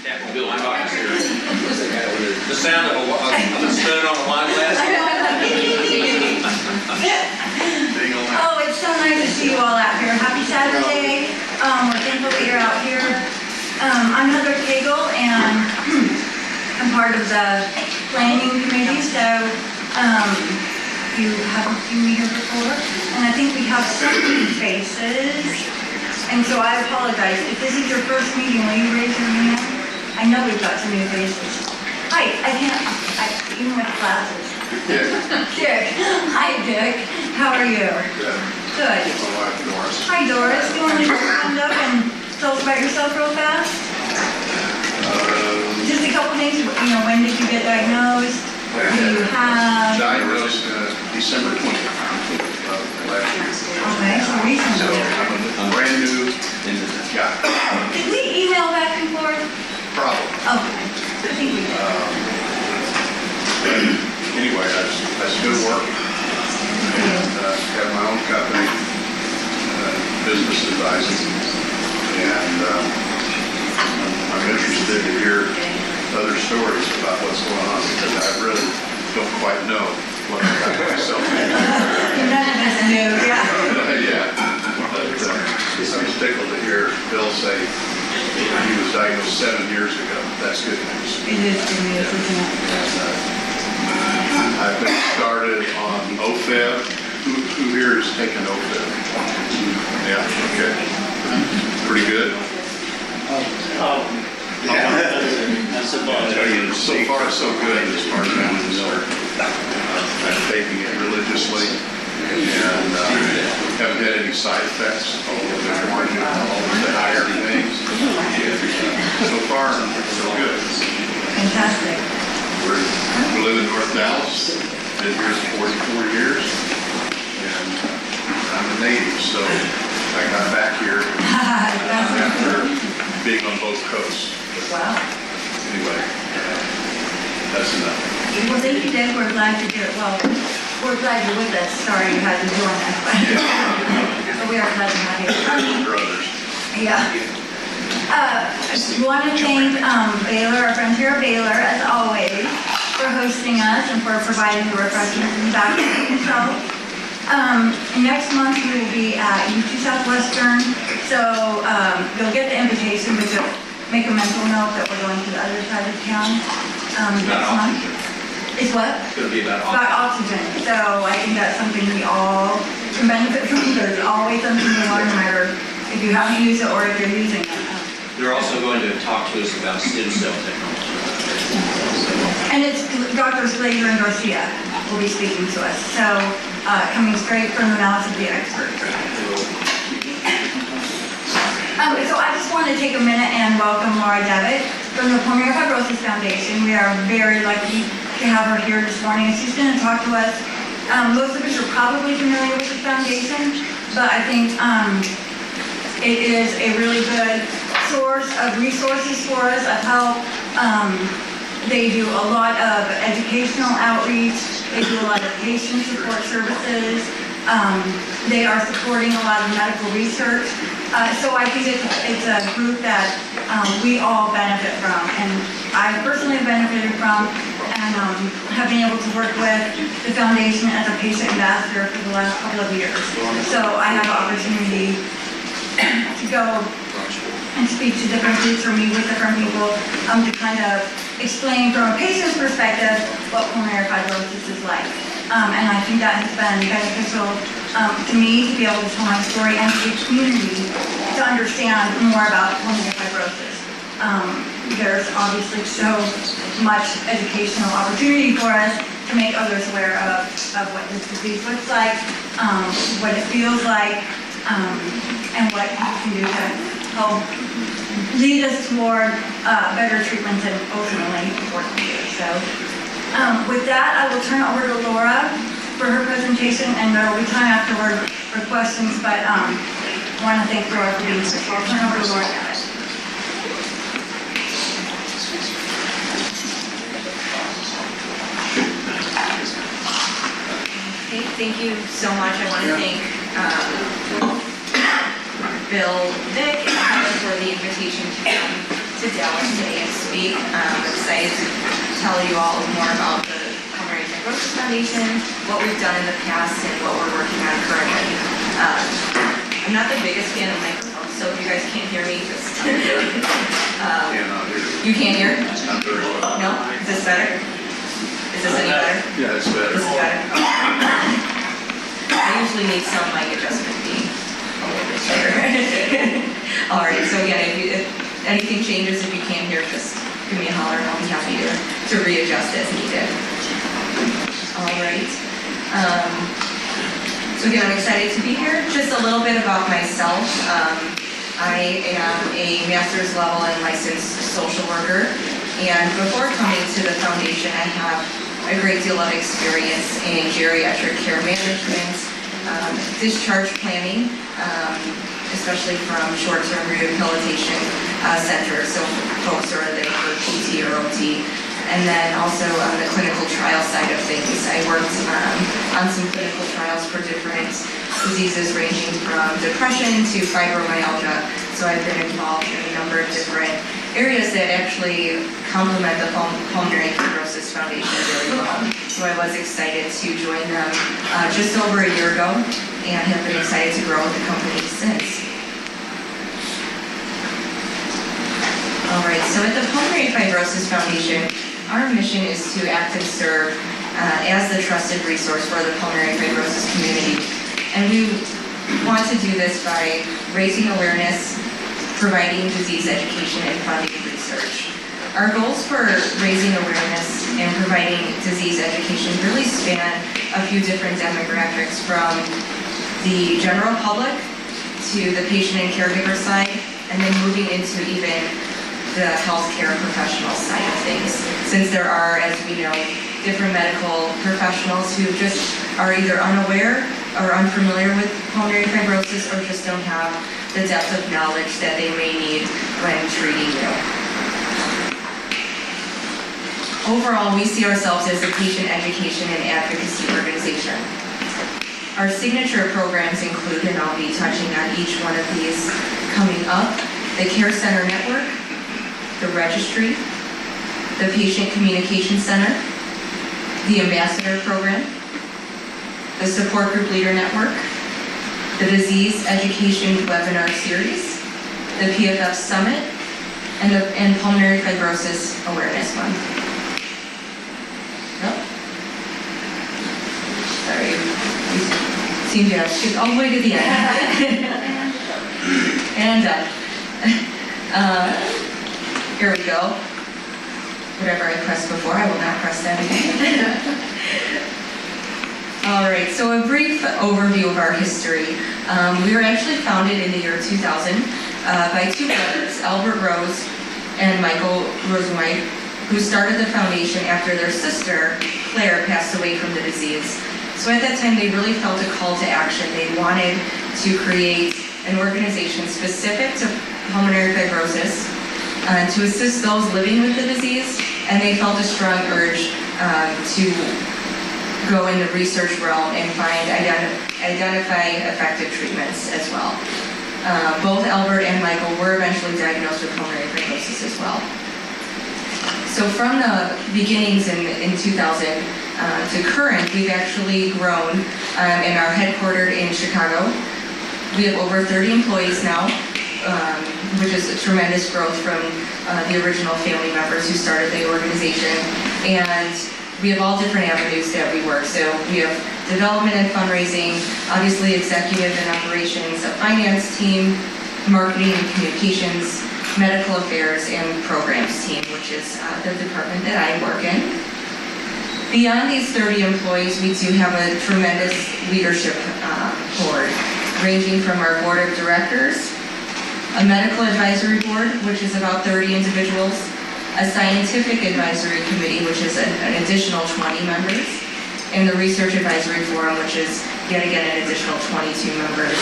Bill, I'm not here. The sound of a spoon on a wine glass. Oh, it's so nice to see you all out here. Happy Saturday. We're thankful that you're out here. I'm Heather Cagle, and I'm part of the planning committee, so you haven't seen me here before. And I think we have some new faces. And so I apologize. If this is your first meeting, will you raise your hand? I know we've got some new faces. Hi, even with glasses. Dick. Dick. Hi, Dick. How are you? Good. Good. My wife Doris. Hi, Doris. Do you want to stand up and tell us about yourself real fast? Just a couple things. When did you get diagnosed? What do you have? Diagnosed December 20th of last year. Okay, so recently. So I'm a brand new guy. Did we email back and forth? Problem. Okay. I think we did. Anyway, I still work and have my own company, business advising, and I'm interested to hear other stories about what's going on because I really don't quite know what I got myself into. None of us knew, yeah. Yeah, but I was tickled to hear Bill say he was diagnosed 7 years ago. That's good news. It is good news, isn't it? And I've been started on OFEV. Who here has taken OFEV? Yeah, okay. Pretty good. So far, so good as far as I'm concerned. I'm taking it religiously and haven't had any side effects. All of the warning, all of the higher things. So far, so good. Fantastic. We live in North Dallas. Been here 44 years, and I'm a native, so I got back here after being on both coasts. Wow. Anyway, that's enough. Well, thank you, Dick. We're glad to hear it. Well, we're glad you're with us. Sorry you had to join us, but we are glad to have you. Brothers. Yeah. I want to thank Baylor, our friends here at Baylor, as always, for hosting us and for providing the refreshments in the back of next month we will be at UT Southwestern, so you'll get the invitation, but just make a mental note that we're going to the other side of town next month. It's what? It's going to be about oxygen. So I think that's something we all can benefit from. There's always something to learn, no matter if you haven't used it or if you're using it. They're also going to talk to us about stem cell technology. And it's Dr. Slater and Garcia will be speaking to us. So coming straight from the mouths of the experts. So I just want to take a minute and welcome Laura Devit from the Pulmonary Fibrosis Foundation. We are very lucky to have her here this morning. And she's going to talk to us. Most of us are probably familiar with the foundation, but I think it is a really good source of resources for us, of help. They do a lot of educational outreach. They do a lot of patient support services. They are supporting a lot of medical research. So I think it's a group that we all benefit from, and I personally benefited from, and have been able to work with the foundation as a patient ambassador for the last couple of years. So I have the opportunity to go and speak to different groups or meet with different people to kind of explain from a patient's perspective what pulmonary fibrosis is like. And I think that has been beneficial to me to be able to tell my story and to the community to understand more about pulmonary fibrosis. There's obviously so much educational opportunity for us to make others aware of what this disease looks like, what it feels like, and what you can do to help lead us toward better treatments and ultimately work here. So with that, I will turn it over to Laura for her presentation, and there will be time afterward for questions, but I want to thank Laura for being here. So I'll turn it over to Laura. Okay, thank you so much. I want to thank Bill, Vic, and Heather for the invitation to come to to Dallas today and speak. I'm excited to tell you all more about the Pulmonary Fibrosis Foundation, what we've done in the past, and what we're working on currently. I'm not the biggest fan of microphones, so if you guys can't hear me, just... You can't hear? Not very well. No? Is this better? Is this any better? Yeah, it's better. This is better. I usually need some mic adjustment being a little bit better. All right, so again, if anything changes, if you can't hear, just give me a holler and I'll be happy to readjust as needed. All right. So again, I'm excited to be here. Just a little bit about myself. I am a master's level and licensed social worker, and before coming to the foundation, I have a great deal of experience in geriatric care management, discharge planning, especially from short-term rehabilitation centers, so folks who are there for PT or OT, and then also on the clinical trial side of things. I worked on some clinical trials for different diseases ranging from depression to fibromyalgia, so I've been involved in a number of different areas that actually complement the Pulmonary Fibrosis Foundation very well. So I was excited to join them just over a year ago and have been excited to grow with the company since. All right, so at the Pulmonary Fibrosis Foundation, our mission is to act and serve as the trusted resource for the pulmonary fibrosis community. And we want to do this by raising awareness, providing disease education, and funding research. Our goals for raising awareness and providing disease education really span a few different demographics, from the general public to the patient and caregiver side, and then moving into even the healthcare professional side of things, since there are, as we know, different medical professionals who just are either unaware or unfamiliar with pulmonary fibrosis, or just don't have the depth of knowledge that they may need when treating you. Overall, we see ourselves as a patient education and advocacy organization. Our signature programs include, and I'll be touching on each one of these coming up, the Care Center Network, the Registry, the Patient Communication Center, the Ambassador Program, the Support Group Leader Network, the Disease Education Webinar Series, the PFF Summit, and Pulmonary Fibrosis Awareness Month. Oh. Sorry, we seem to have skipped all the way to the end. And here we go. Whatever I pressed before, I will not press that again. All right, so a brief overview of our history. We were actually founded in the year 2000 by two brothers, Albert Rose and Michael Rosenwhite, who started the foundation after their sister, Claire, passed away from the disease. So at that time, they really felt a call to action. They wanted to create an organization specific to pulmonary fibrosis to assist those living with the disease, and they felt a strong urge to go in the research realm and identify effective treatments as well. Both Albert and Michael were eventually diagnosed with pulmonary fibrosis as well. So from the beginnings in 2000 to current, we've actually grown and are headquartered in Chicago. We have over 30 employees now, which is a tremendous growth from the original family members who started the organization. And we have all different avenues that we work. So we have development and fundraising, obviously executive and operations, a finance team, marketing and communications, medical affairs, and programs team, which is the department that I work in. Beyond these 30 employees, we do have a tremendous leadership board, ranging from our board of directors, a medical advisory board, which is about 30 individuals, a scientific advisory committee, which is an additional 20 members, and the research advisory forum, which is yet again an additional 22 members,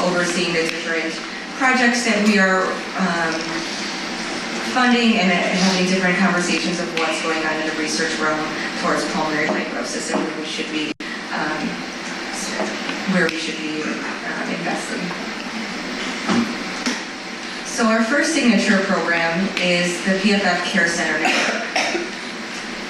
overseeing the different projects that we are funding and having different conversations of what's going on in the research realm towards pulmonary fibrosis and where we should be investing. So our first signature program is the PFF Care Center Network.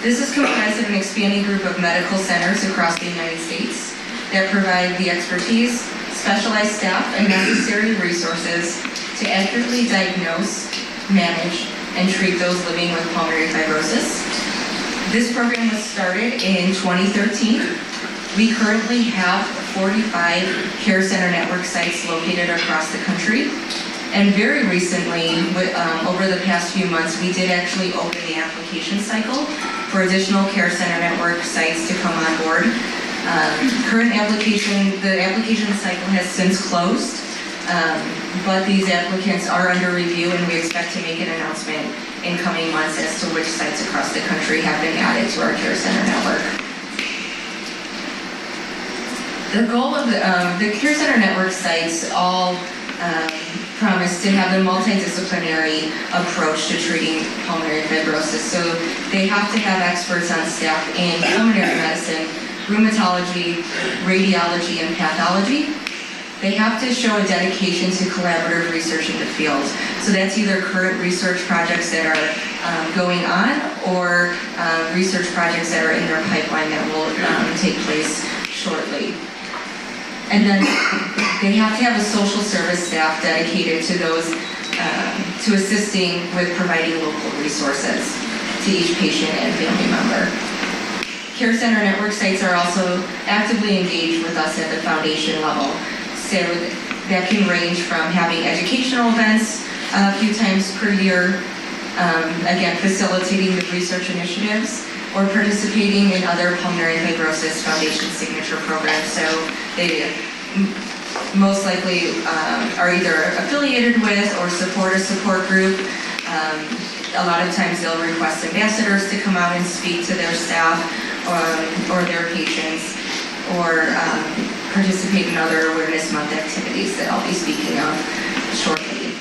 This is comprised of an expanding group of medical centers across the United States that provide the expertise, specialized staff, and necessary resources to accurately diagnose, manage, and treat those living with pulmonary fibrosis. This program was started in 2013. We currently have 45 Care Center Network sites located across the country. And very recently, over the past few months, we did actually open the application cycle for additional Care Center Network sites to come on board. The application cycle has since closed, but these applicants are under review, and we expect to make an announcement in coming months as to which sites across the country have been added to our Care Center Network. The goal of the Care Center Network sites all promise to have a multidisciplinary approach to treating pulmonary fibrosis. So they have to have experts on staff in pulmonary medicine, rheumatology, radiology, and pathology. They have to show a dedication to collaborative research in the field. So that's either current research projects that are going on or research projects that are in their pipeline that will take place shortly. And then they have to have a social service staff dedicated to those, to assisting with providing local resources to each patient and family member. Care Center Network sites are also actively engaged with us at the foundation level. So that can range from having educational events a few times per year, again, facilitating the research initiatives, or participating in other Pulmonary Fibrosis Foundation signature programs. So they most likely are either affiliated with or support a support group. A lot of times they'll request ambassadors to come out and speak to their staff or their patients, or participate in other Awareness Month activities that I'll be speaking of shortly.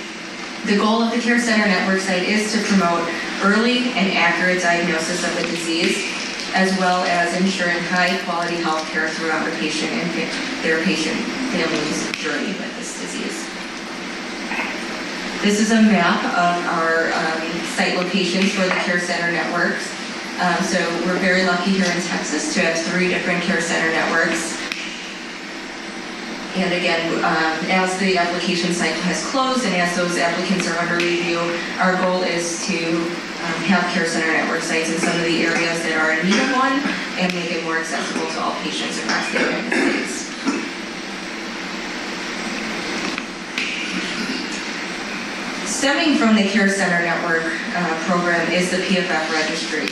The goal of the Care Center Network site is to promote early and accurate diagnosis of the disease, as well as ensuring high-quality health care throughout the patient and their patient family's journey with this disease. This is a map of our site locations for the Care Center networks. So we're very lucky here in Texas to have 3 different Care Center networks. And again, as the application cycle has closed and as those applicants are under review, our goal is to have Care Center Network sites in some of the areas that are in need of one and make it more accessible to all patients across the United States. Stemming from the Care Center Network program is the PFF registry.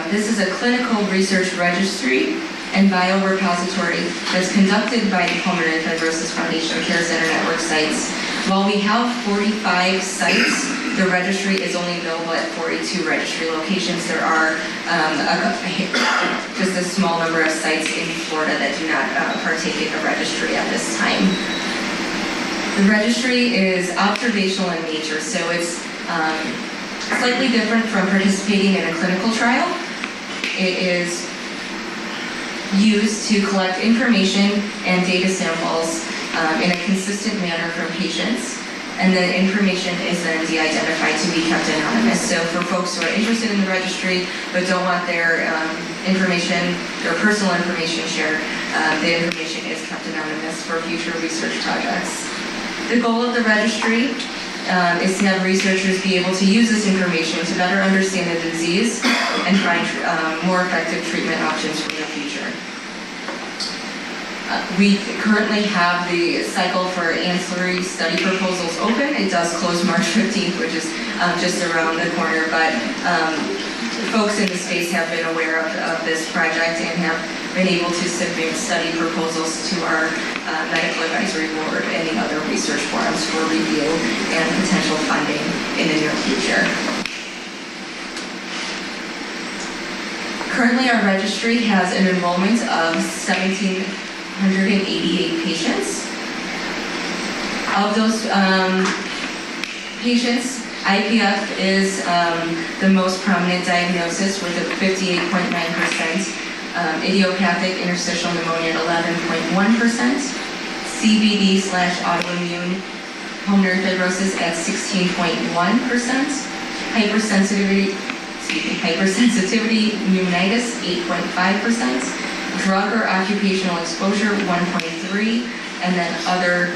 This is a clinical research registry and biorepository that's conducted by the Pulmonary Fibrosis Foundation Care Center Network sites. While we have 45 sites, the registry is only available at 42 registry locations. There are just a small number of sites in Florida that do not partake in the registry at this time. The registry is observational in nature, so it's slightly different from participating in a clinical trial. It is used to collect information and data samples in a consistent manner from patients, and the information is then de-identified to be kept anonymous. So for folks who are interested in the registry but don't want their information, their personal information shared, the information is kept anonymous for future research projects. The goal of the registry is to have researchers be able to use this information to better understand the disease and find more effective treatment options for the future. We currently have the cycle for ancillary study proposals open. It does close March 15th, which is just around the corner, but folks in the space have been aware of this project and have been able to submit study proposals to our medical advisory board and the other research forums for review and potential funding in the near future. Currently, our registry has an enrollment of 1,788 patients. Of those patients, IPF is the most prominent diagnosis with a 58.9%, idiopathic interstitial pneumonia at 11.1%, CVD/autoimmune pulmonary fibrosis at 16.1%, hypersensitivity pneumonitis 8.5%, drug or occupational exposure 1.3%, and then other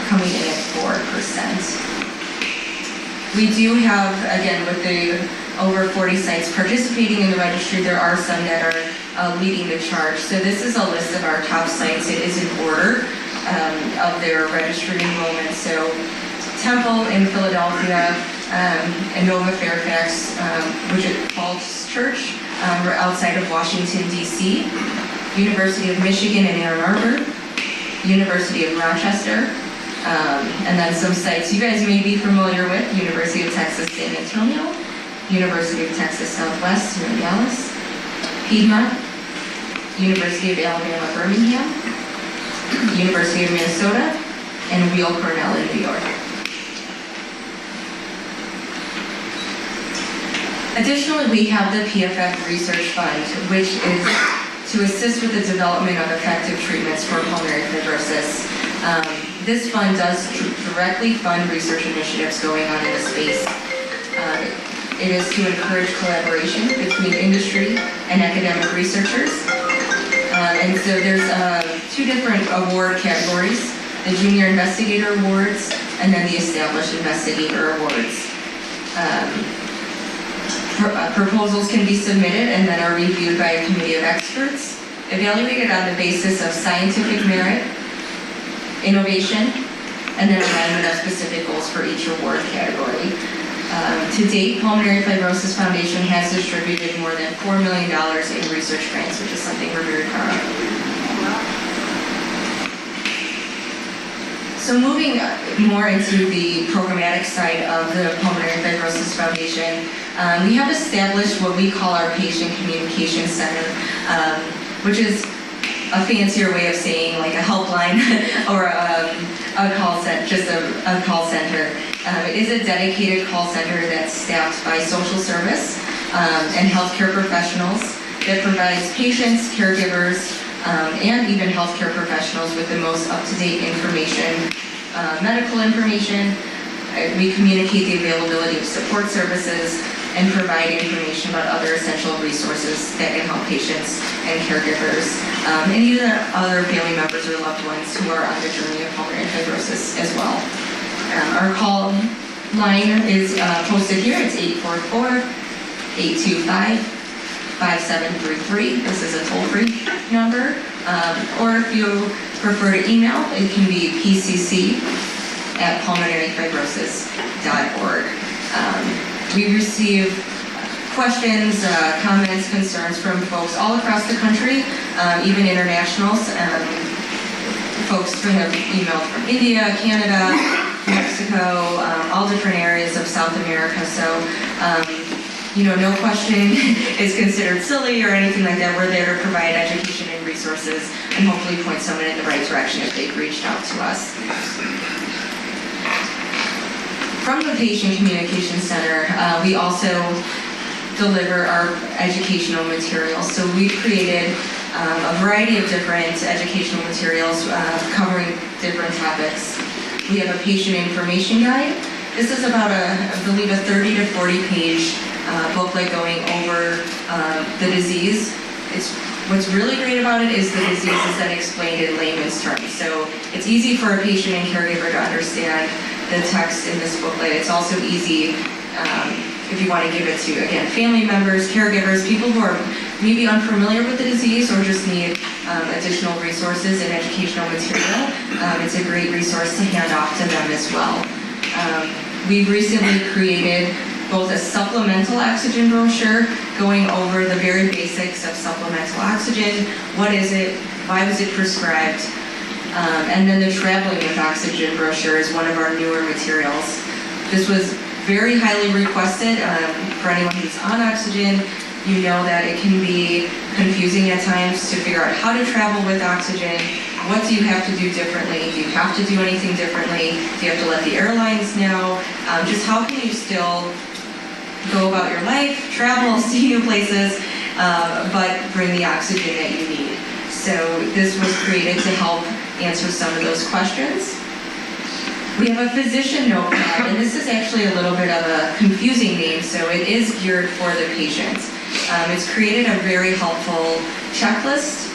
coming in at 4%. We do have, again, with the over 40 sites participating in the registry, there are some that are leading the charge. So this is a list of our top sites. It is in order of their registry enrollment. So Temple in Philadelphia, and Nova Fairfax, Widget Falls Church, outside of Washington, D.C., University of Michigan in Ann Arbor, University of Rochester, and then some sites you guys may be familiar with: University of Texas San Antonio, University of Texas Southwest in Dallas, Piedmont, University of Alabama Birmingham, University of Minnesota, and Weill Cornell in New York. Additionally, we have the PFF Research Fund, which is to assist with the development of effective treatments for pulmonary fibrosis. This fund does directly fund research initiatives going on in the space. It is to encourage collaboration between industry and academic researchers. And so there's two different award categories: the Junior Investigator Awards and then the Established Investigator Awards. Proposals can be submitted and then are reviewed by a committee of experts, evaluated on the basis of scientific merit, innovation, and then alignment of specific goals for each award category. To date, Pulmonary Fibrosis Foundation has distributed more than $4 million in research grants, which is something we're very proud of. So moving more into the programmatic side of the Pulmonary Fibrosis Foundation, we have established what we call our Patient Communication Center, which is a fancier way of saying like a helpline or a call center, just a call center. It is a dedicated call center that's staffed by social service and healthcare professionals that provides patients, caregivers, and even healthcare professionals with the most up-to-date information, medical information. We communicate the availability of support services and provide information about other essential resources that can help patients and caregivers, and even other family members or loved ones who are on the journey of pulmonary fibrosis as well. Our call line is posted here. It's 844-825-5733. This is a toll-free number. Or if you prefer to email, it can be pcc@pulmonaryfibrosis.org. We receive questions, comments, concerns from folks all across the country, even internationals. Folks have emailed from India, Canada, Mexico, all different areas of South America. So, no question is considered silly or anything like that. We're there to provide education and resources and hopefully point someone in the right direction if they've reached out to us. From the Patient Communication Center, we also deliver our educational materials. So we've created a variety of different educational materials covering different topics. We have a patient information guide. This is about I believe a 30 to 40 page booklet going over the disease. What's really great about it is the disease is then explained in layman's terms. So it's easy for a patient and caregiver to understand the text in this booklet. It's also easy if you want to give it to, again, family members, caregivers, people who are maybe unfamiliar with the disease or just need additional resources and educational material. It's a great resource to hand off to them as well. We've recently created both a supplemental oxygen brochure going over the very basics of supplemental oxygen. What is it? Why was it prescribed? And then the Traveling with Oxygen brochure is one of our newer materials. This was very highly requested for anyone who's on oxygen. You know that it can be confusing at times to figure out how to travel with oxygen. What do you have to do differently? Do you have to do anything differently? Do you have to let the airlines know? Just how can you still go about your life, travel, see new places, but bring the oxygen that you need? So this was created to help answer some of those questions. We have a physician notepad, and this is actually a little bit of a confusing name, so it is geared for the patient. It's created a very helpful checklist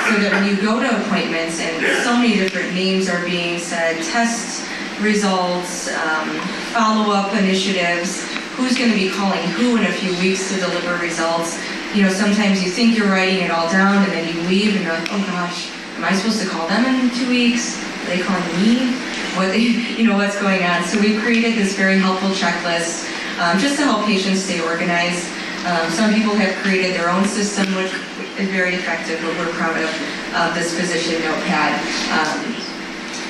so that when you go to appointments and so many different names are being said, test results, follow-up initiatives, who's going to be calling who in a few weeks to deliver results. You know, sometimes you think you're writing it all down and then you leave and you're like, oh gosh, am I supposed to call them in 2 weeks? Are they calling me? What's going on? So we've created this very helpful checklist just to help patients stay organized. Some people have created their own system, which is very effective, but we're proud of this physician notepad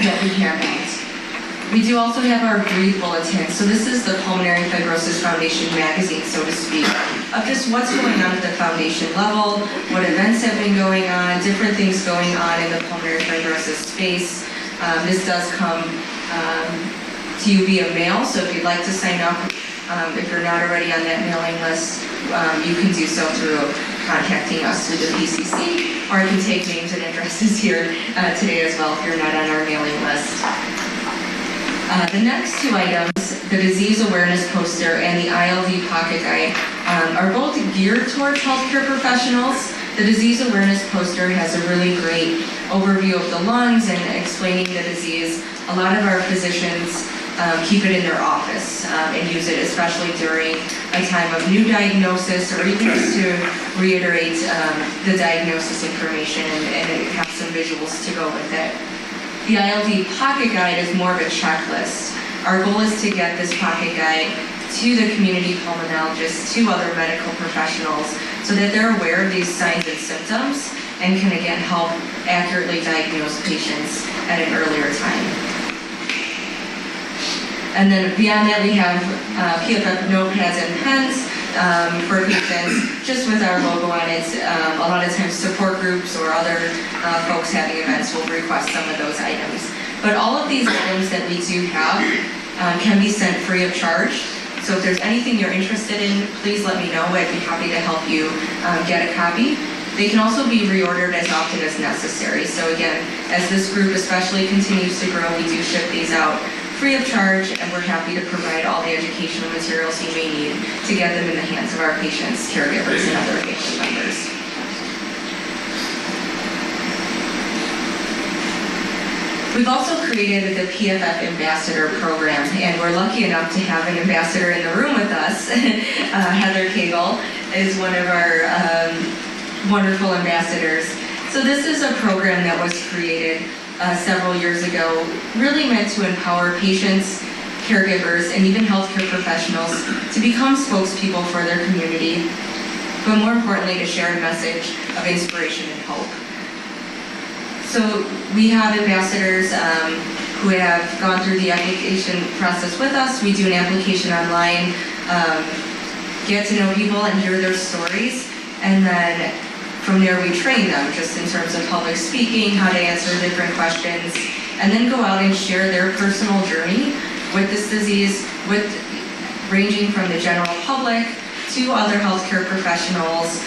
that we have out. We do also have our Breathe Bulletin. So this is the Pulmonary Fibrosis Foundation magazine, so to speak, of just what's going on at the foundation level, what events have been going on, different things going on in the pulmonary fibrosis space. This does come to you via mail, so if you'd like to sign up, if you're not already on that mailing list, you can do so through contacting us through the PCC, or I can take names and addresses here today as well if you're not on our mailing list. The next two items, the disease awareness poster and the ILD pocket guide, are both geared towards healthcare professionals. The disease awareness poster has a really great overview of the lungs and explaining the disease. A lot of our physicians keep it in their office and use it especially during a time of new diagnosis or even just to reiterate the diagnosis information and have some visuals to go with it. The ILD pocket guide is more of a checklist. Our goal is to get this pocket guide to the community pulmonologists, to other medical professionals, so that they're aware of these signs and symptoms and can again help accurately diagnose patients at an earlier time. And then beyond that, we have PFF notepads and pens for patients, just with our logo on it. A lot of times support groups or other folks having events will request some of those items. But all of these items that we do have can be sent free of charge. So if there's anything you're interested in, please let me know. I'd be happy to help you get a copy. They can also be reordered as often as necessary. So again, as this group especially continues to grow, we do ship these out free of charge, and we're happy to provide all the educational materials you may need to get them in the hands of our patients, caregivers, and other family members. We've also created the PFF Ambassador Program, and we're lucky enough to have an ambassador in the room with us. Heather Cagle is one of our wonderful ambassadors. So this is a program that was created several years ago, really meant to empower patients, caregivers, and even healthcare professionals to become spokespeople for their community, but more importantly, to share a message of inspiration and hope. So we have ambassadors who have gone through the application process with us. We do an application online, get to know people and hear their stories, and then from there we train them just in terms of public speaking, how to answer different questions, and then go out and share their personal journey with this disease, ranging from the general public to other healthcare professionals,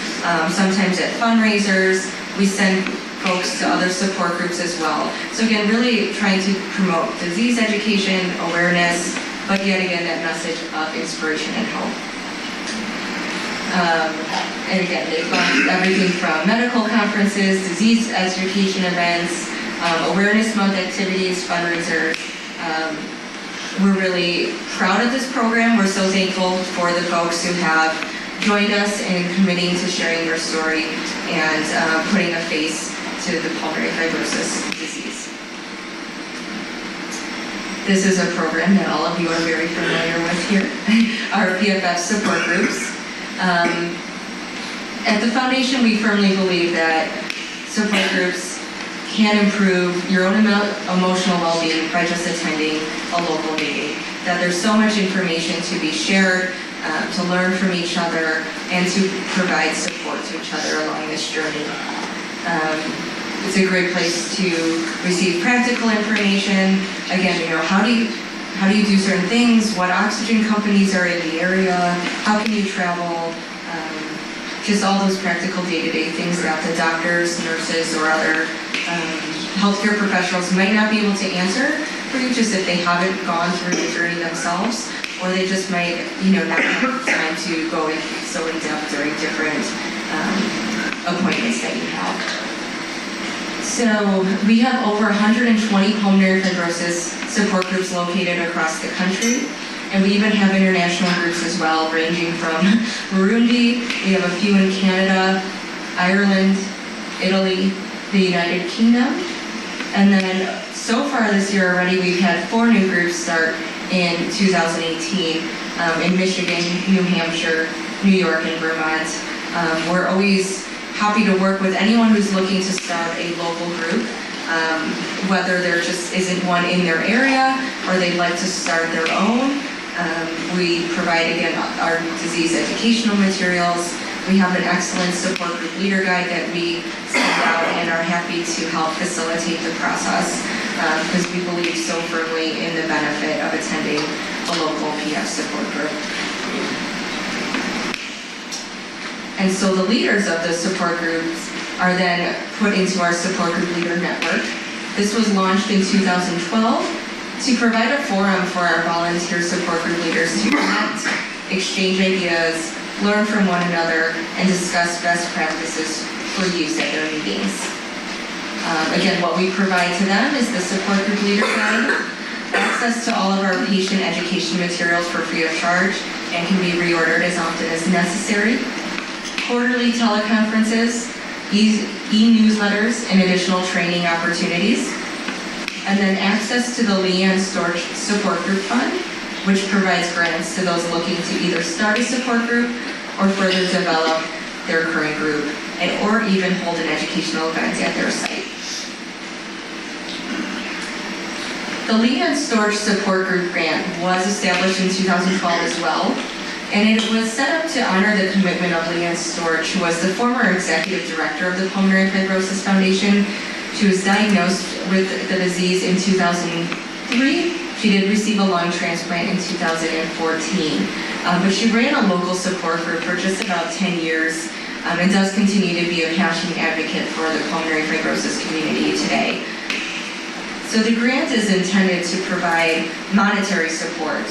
sometimes at fundraisers. We send folks to other support groups as well. So again, really trying to promote disease education, awareness, but yet again, that message of inspiration and hope. And again, they've gone everything from medical conferences, disease education events, awareness month activities, fundraisers. We're really proud of this program. We're so thankful for the folks who have joined us in committing to sharing their story and putting a face to the pulmonary fibrosis disease. This is a program that all of you are very familiar with here, our PFF support groups. At the foundation, we firmly believe that support groups can improve your own emotional well-being by just attending a local meeting. That there's so much information to be shared, to learn from each other, and to provide support to each other along this journey. It's a great place to receive practical information. Again, how do you do certain things? What oxygen companies are in the area? How can you travel? Just all those practical day-to-day things that the doctors, nurses, or other healthcare professionals might not be able to answer, for you, just if they haven't gone through the journey themselves, or they just might, not have time to go so in depth during different appointments that you have. So we have over 120 pulmonary fibrosis support groups located across the country, and we even have international groups as well, ranging from Burundi, we have a few in Canada, Ireland, Italy, the United Kingdom, and then so far this year already we've had 4 new groups start in 2018 in Michigan, New Hampshire, New York, and Vermont. We're always happy to work with anyone who's looking to start a local group, whether there just isn't one in their area or they'd like to start their own. We provide, again, our disease educational materials. We have an excellent support group leader guide that we send out and are happy to help facilitate the process because we believe so firmly in the benefit of attending a local PF support group. And so the leaders of the support groups are then put into our support group leader network. This was launched in 2012 to provide a forum for our volunteer support group leaders to connect, exchange ideas, learn from one another, and discuss best practices for use at their meetings. Again, what we provide to them is the support group leader guide, access to all of our patient education materials for free of charge and can be reordered as often as necessary, quarterly teleconferences, e-newsletters, and additional training opportunities, and then access to the Leanne Storch Support Group Fund, which provides grants to those looking to either start a support group or further develop their current group, or even hold an educational event at their site. The Leanne Storch Support Group Grant was established in 2012 as well, and it was set up to honor the commitment of Leanne Storch, who was the former executive director of the Pulmonary Fibrosis Foundation. She was diagnosed with the disease in 2003. She did receive a lung transplant in 2014, but she ran a local support group for just about 10 years and does continue to be a passionate advocate for the pulmonary fibrosis community today. So the grant is intended to provide monetary support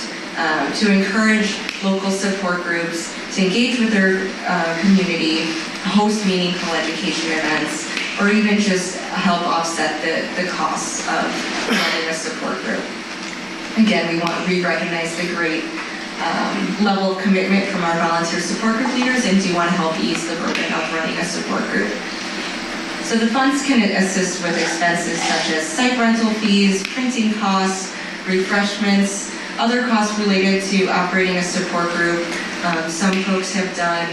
to encourage local support groups to engage with their community, host meaningful education events, or even just help offset the costs of running a support group. Again, we recognize the great level of commitment from our volunteer support group leaders and do want to help ease the burden of running a support group. So the funds can assist with expenses such as site rental fees, printing costs, refreshments, other costs related to operating a support group. Some folks have done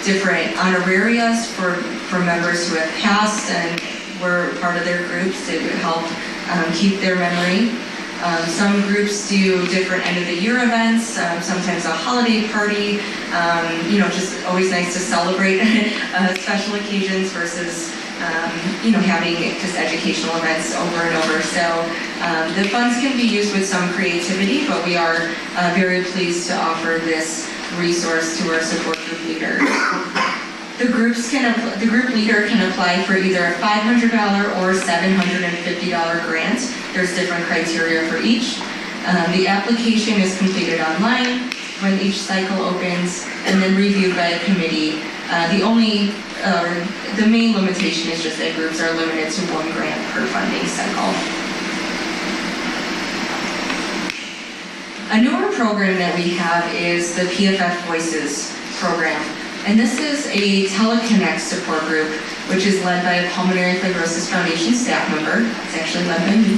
different honorarias for members who have passed and were part of their groups to help keep their memory. Some groups do different end of the year events, sometimes a holiday party, just always nice to celebrate special occasions versus, having just educational events over and over. So the funds can be used with some creativity, but we are very pleased to offer this resource to our support group leaders. The group leader can apply for either a $500 or $750 grant. There's different criteria for each. The application is completed online when each cycle opens and then reviewed by a committee. The main limitation is just that groups are limited to 1 grant per funding cycle. A newer program that we have is the PFF Voices program. And this is a teleconnect support group, which is led by a Pulmonary Fibrosis Foundation staff member. It's actually led by me.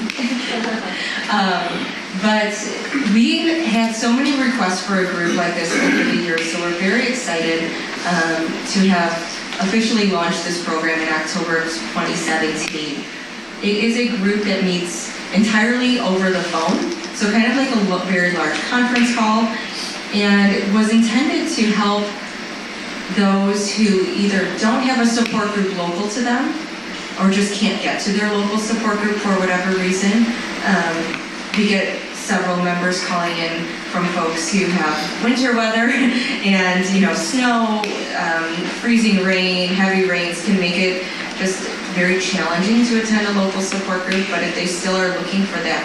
But we had so many requests for a group like this over the years, so we're very excited to have officially launched this program in October of 2017. It is a group that meets entirely over the phone, so kind of like a very large conference call, and it was intended to help those who either don't have a support group local to them or just can't get to their local support group for whatever reason. We get several members calling in from folks who have winter weather and snow, freezing rain, heavy rains can make it just very challenging to attend a local support group, but if they still are looking for that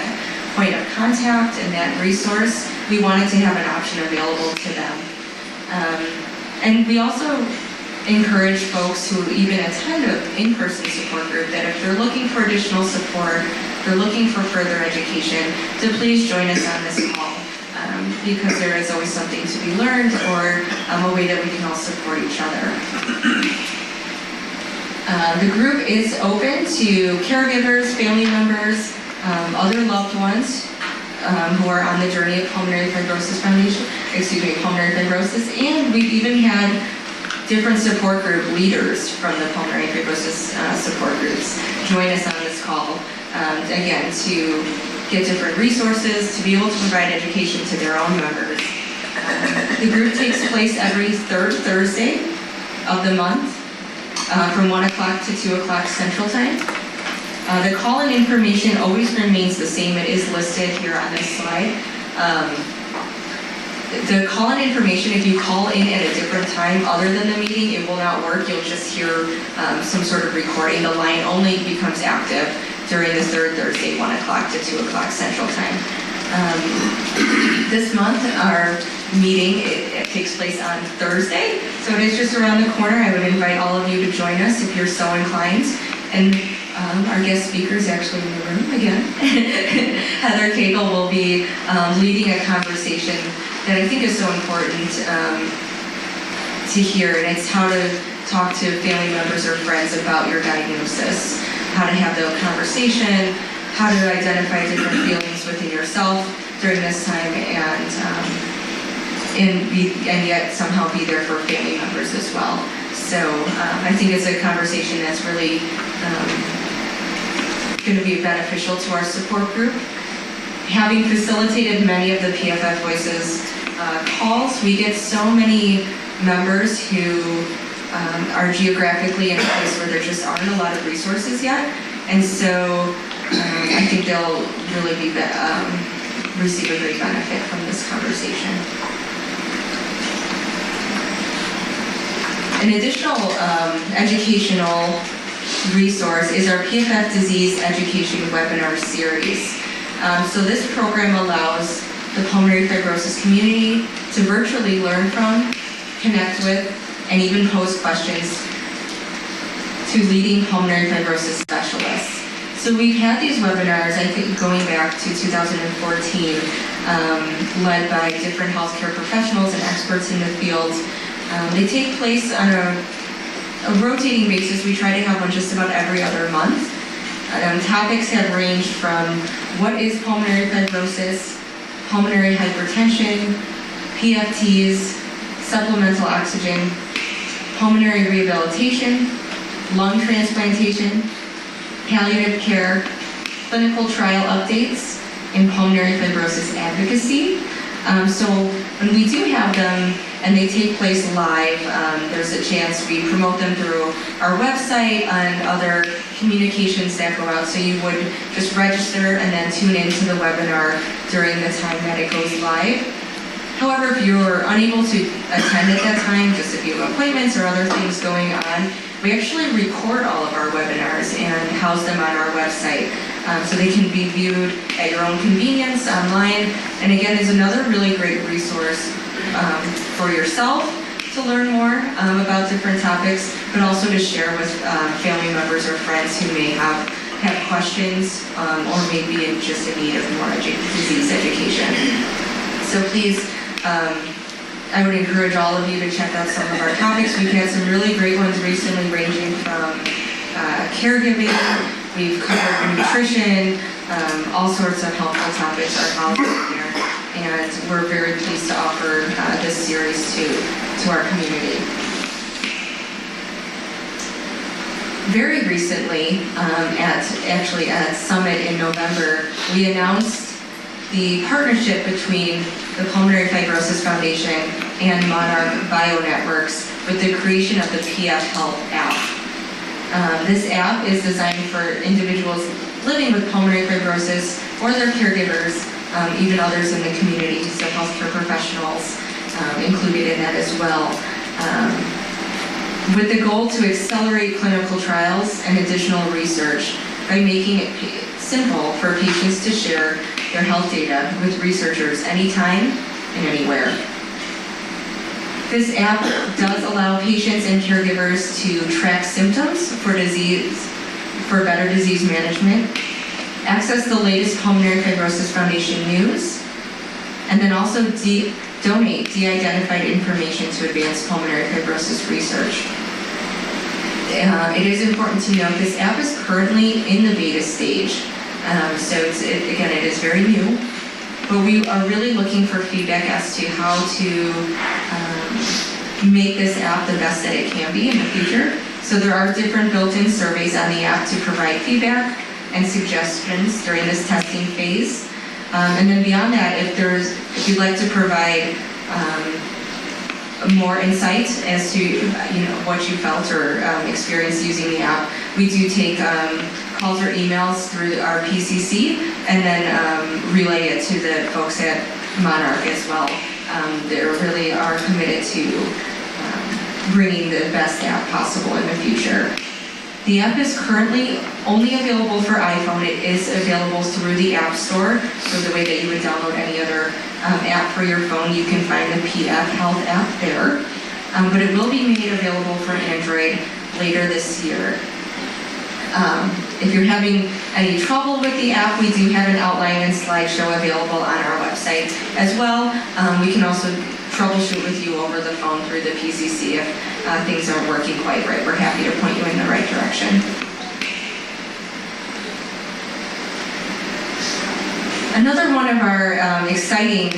point of contact and that resource, we wanted to have an option available to them. And we also encourage folks who even attend an in-person support group that if they're looking for additional support, they're looking for further education, to please join us on this call, because there is always something to be learned, or a way that we can all support each other. The group is open to caregivers, family members, other loved ones who are on the journey of Pulmonary Fibrosis Pulmonary Fibrosis, and we've even had different support group leaders from the Pulmonary Fibrosis support groups join us on this call, again, to get different resources, to be able to provide education to their own members. The group takes place every third Thursday of the month from 1 o'clock to 2 o'clock Central Time. The call-in information always remains the same. It is listed here on this slide. The call-in information, if you call in at a different time other than the meeting, it will not work. You'll just hear some sort of recording. The line only becomes active during the third Thursday, 1 o'clock to 2 o'clock Central Time. This month, our meeting it takes place on Thursday, so it is just around the corner. I would invite all of you to join us if you're so inclined. And our guest speaker is actually in the room again. Heather Cagle will be leading a conversation that I think is so important to hear, and it's how to talk to family members or friends about your diagnosis, how to have the conversation, how to identify different feelings within yourself during this time, and yet somehow be there for family members as well. So I think it's a conversation that's really going to be beneficial to our support group. Having facilitated many of the PFF Voices calls, we get so many members who are geographically in a place where there just aren't a lot of resources yet, and so I think they'll really be receive a great benefit from this conversation. An additional educational resource is our PFF Disease Education Webinar Series. So this program allows the pulmonary fibrosis community to virtually learn from, connect with, and even pose questions to leading pulmonary fibrosis specialists. So we've had these webinars, I think, going back to 2014, led by different healthcare professionals and experts in the field. They take place on a rotating basis. We try to have one just about every other month. Topics have ranged from what is pulmonary fibrosis, pulmonary hypertension, PFTs, supplemental oxygen, pulmonary rehabilitation, lung transplantation, palliative care, clinical trial updates, and pulmonary fibrosis advocacy. So when we do have them and they take place live, there's a chance we promote them through our website and other communications that go out. So you would just register and then tune into the webinar during the time that it goes live. However, if you're unable to attend at that time, just if you have appointments or other things going on, we actually record all of our webinars and house them on our website. So they can be viewed at your own convenience online. And again, is another really great resource for yourself to learn more about different topics, but also to share with family members or friends who may have questions or may be just in need of more disease education. So please, I would encourage all of you to check out some of our topics. We've had some really great ones recently, ranging from caregiving, we've covered nutrition, all sorts of helpful topics are housed in there, and we're very pleased to offer this series to our community. Very recently, at Summit in November, we announced the partnership between the Pulmonary Fibrosis Foundation and Monarch BioNetworks with the creation of the PF Health app. This app is designed for individuals living with pulmonary fibrosis or their caregivers, even others in the community, so healthcare professionals included in that as well. with the goal to accelerate clinical trials and additional research by making it simple for patients to share their health data with researchers anytime and anywhere. This app does allow patients and caregivers to track symptoms for better disease management, access the latest Pulmonary Fibrosis Foundation news, and then also donate de-identified information to advance pulmonary fibrosis research. It is important to note this app is currently in the beta stage, so again, it is very new, but we are really looking for feedback as to how to make this app the best that it can be in the future. So there are different built-in surveys on the app to provide feedback and suggestions during this testing phase. And then beyond that, if you'd like to provide more insight as to what you felt or experienced using the app, we do take calls or emails through our PCC and then relay it to the folks at Monarch as well. They really are committed to bringing the best app possible in the future. The app is currently only available for iPhone. It is available through the App Store, so the way that you would download any other app for your phone, you can find the PF Health app there. But it will be made available for Android later this year. If you're having any trouble with the app, we do have an outline and slideshow available on our website as well. We can also troubleshoot with you over the phone through the PCC if things aren't working quite right. We're happy to point you in the right direction. Another one of our exciting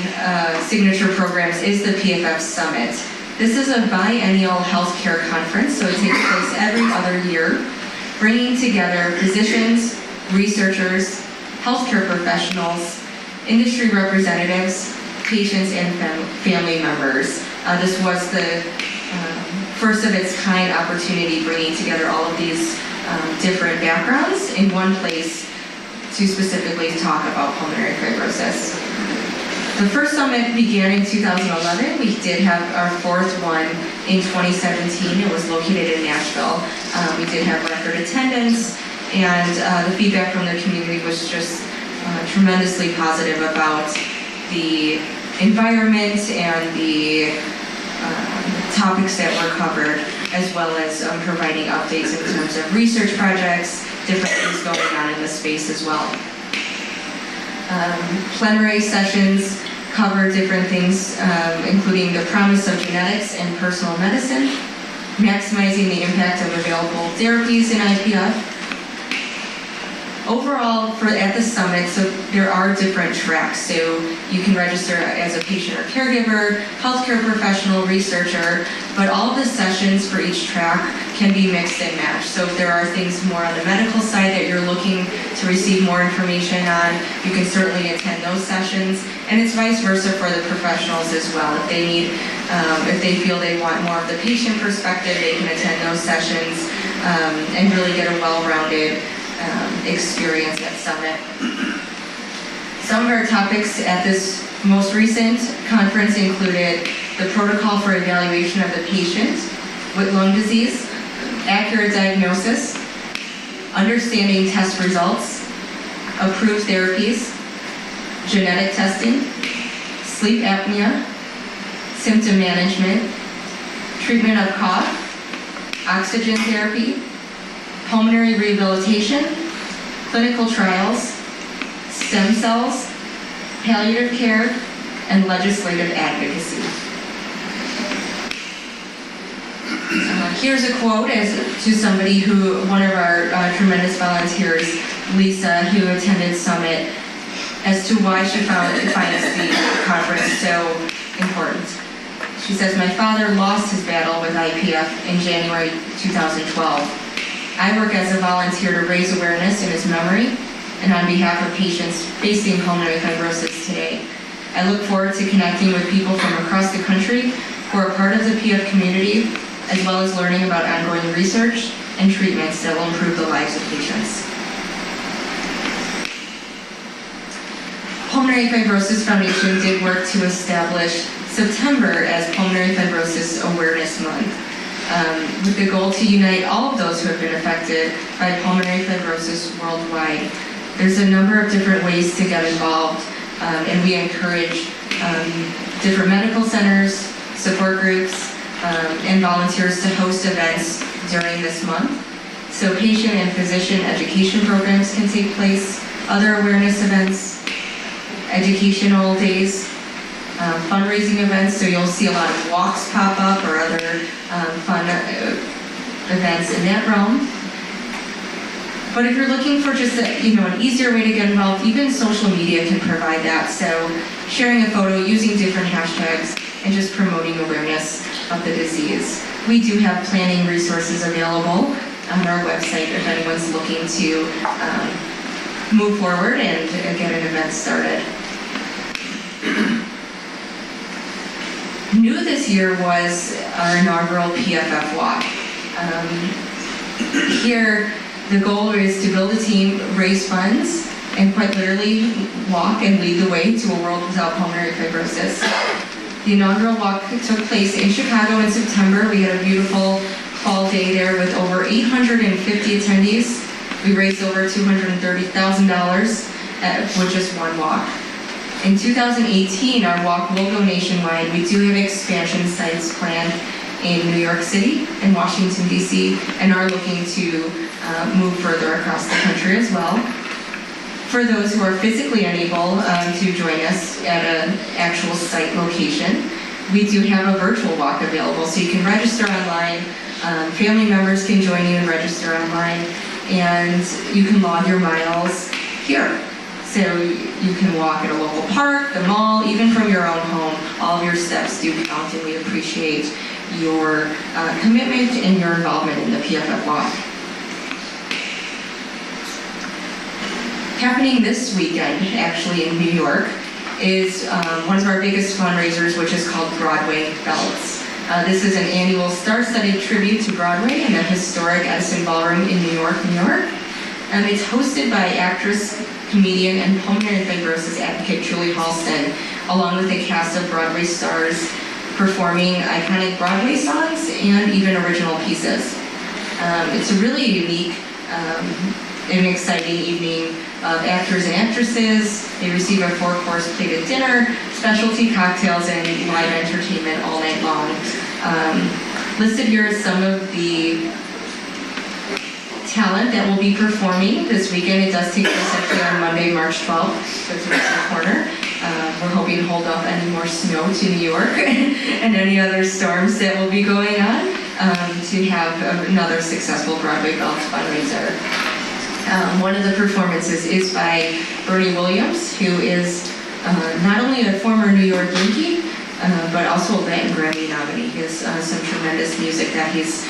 signature programs is the PFF Summit. This is a biennial healthcare conference, so it takes place every other year, bringing together physicians, researchers, healthcare professionals, industry representatives, patients, and family members. This was the first of its kind opportunity, bringing together all of these different backgrounds in one place to specifically talk about pulmonary fibrosis. The first summit began in 2011. We did have our fourth one in 2017. It was located in Nashville. We did have record attendance, and the feedback from the community was just tremendously positive about the environment and the topics that were covered, as well as providing updates in terms of research projects, different things going on in the space as well. Plenary sessions cover different things, including the promise of genetics and personal medicine, maximizing the impact of available therapies in IPF. Overall, at the summit, so there are different tracks. So you can register as a patient or caregiver, healthcare professional, researcher, but all of the sessions for each track can be mixed and matched. So if there are things more on the medical side that you're looking to receive more information on, you can certainly attend those sessions. And it's vice versa for the professionals as well. If they need, if they feel they want more of the patient perspective, they can attend those sessions and really get a well-rounded experience at Summit. Some of our topics at this most recent conference included the protocol for evaluation of the patient with lung disease, accurate diagnosis, understanding test results, approved therapies, genetic testing, sleep apnea, symptom management, treatment of cough, oxygen therapy, pulmonary rehabilitation, clinical trials, stem cells, palliative care, and legislative advocacy. Here's a quote to somebody one of our tremendous volunteers, Lisa, who attended Summit, as to why she finds the conference so important. She says, "My father lost his battle with IPF in January 2012. I work as a volunteer to raise awareness in his memory and on behalf of patients facing pulmonary fibrosis today. I look forward to connecting with people from across the country who are part of the PF community, as well as learning about ongoing research and treatments that will improve the lives of patients." Pulmonary Fibrosis Foundation did work to establish September as Pulmonary Fibrosis Awareness Month. with the goal to unite all of those who have been affected by pulmonary fibrosis worldwide. There's a number of different ways to get involved, and we encourage different medical centers, support groups, and volunteers to host events during this month. So patient and physician education programs can take place, other awareness events, educational days, fundraising events, so you'll see a lot of walks pop up or other fun events in that realm. But if you're looking for just an easier way to get involved, even social media can provide that. So sharing a photo, using different hashtags, and just promoting awareness of the disease. We do have planning resources available on our website if anyone's looking to move forward and get an event started. New this year was our inaugural PFF walk. Here, the goal is to build a team, raise funds, and quite literally walk and lead the way to a world without pulmonary fibrosis. The inaugural walk took place in Chicago in September. We had a beautiful fall day there with over 850 attendees. We raised over $230,000 with just one walk. In 2018, our walk will go nationwide. We do have expansion sites planned in New York City and Washington, D.C., and are looking to move further across the country as well. For those who are physically unable to join us at an actual site location, we do have a virtual walk available, so you can register online. Family members can join you and register online, and you can log your miles here. So you can walk at a local park, the mall, even from your own home. All of your steps do count, and we appreciate your commitment and your involvement in the PFF walk. Happening this weekend, actually in New York, is one of our biggest fundraisers, which is called Broadway Belts. This is an annual star-studded tribute to Broadway in the historic Edison Ballroom in New York, New York. It's hosted by actress, comedian, and pulmonary fibrosis advocate Julie Halston, along with a cast of Broadway stars performing iconic Broadway songs and even original pieces. It's a really unique and exciting evening of actors and actresses. They receive a 4-course plated dinner, specialty cocktails, and live entertainment all night long. Listed here is some of the talent that will be performing this weekend. It does take place actually on Monday, March 12th, so it's right in the corner. We're hoping to hold off any more snow to New York and any other storms that will be going on to have another successful Broadway Belts fundraiser. One of the performances is by Bernie Williams, who is not only a former New York Yankee, but also a Latin Grammy nominee. He has some tremendous music that he's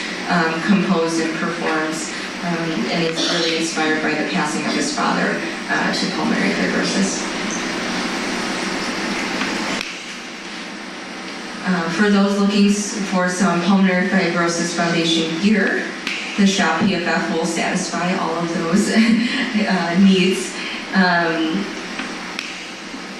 composed and performs, and it's really inspired by the passing of his father to pulmonary fibrosis. For those looking for some Pulmonary Fibrosis Foundation gear, the Shop PFF will satisfy all of those needs.